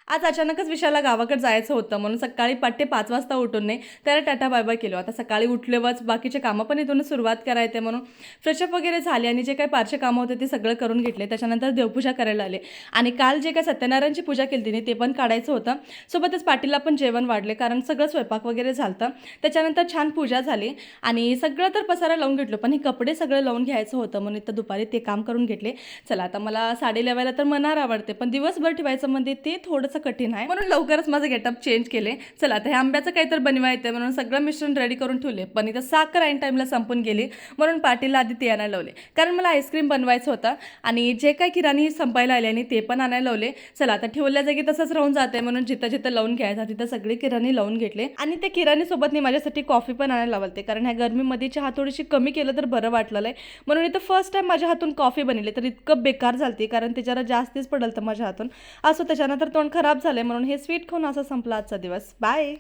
आज अचानकच विशाला गावाकडे जायचं होतं म्हणून सकाळी पहाटे 5 वाजता उठून नाही त्याला टाटा बाय बाय केलो. आता सकाळी उठल्यावरच बाकीचे कामं पण इथूनच सुरुवात करायचे म्हणून फ्रेशअप वगैरे झाले आणि जे काही पारचे कामं होते ते सगळं करून घेतले. त्याच्यानंतर देवपूजा करायला आले आणि काल जे काही सत्यनारायणची पूजा केली तिने ते पण काढायचं होतं. सोबतच पाटीलला पण जेवण वाढले कारण सगळं स्वयंपाक वगैरे झालं. त्याच्यानंतर छान पूजा झाली आणि सगळं तर पसारा लावून घेतलो, पण हे कपडे सगळं लावून घ्यायचं होतं म्हणून इथं दुपारी ते काम करून घेतले. चला आता मला साडी लावायला तर मनार आवडते, पण दिवसभर ठेवायचं म्हणजे ते थोडंसं कठीण आहे म्हणून लवकरच माझं गेटअप चेंज केले. चला आता हे आंब्याचं काहीतरी बनवायचं म्हणून सगळं मिश्रण रेडी करून ठेवले, पण इथं साखर ऐन टाईमला संपून गेली म्हणून पाटीलला आधी ते आणायला लावले कारण मला आईस्क्रीम बनवायचं होतं आणि जे काही किराणी संपायला आले आणि ते पण आणायला लावले. चला आता ठेवल्या जागी तसंच राहून जाते म्हणून जिथं जिथं लावून घ्यायचा तिथं सगळी किराणी लावून घेतले आणि ते किराणी सोबत मी माझ्यासाठी कॉफी पण आणायला लावते कारण ह्या गरमीमध्ये चहा थोडीशी कमी केलं तर बरं वाटलेलं आहे म्हणून इथं फर्स्ट टाइम माझ्या हातून कॉफी बनवली तर इतकं बेकार झालती कारण ते जरा जास्तीच पडलं तर माझ्या हातून असं. त्याच्यानंतर तोंड खराब झालंय म्हणून हे स्वीट खाऊन असं संपला आजचा दिवस. बाय.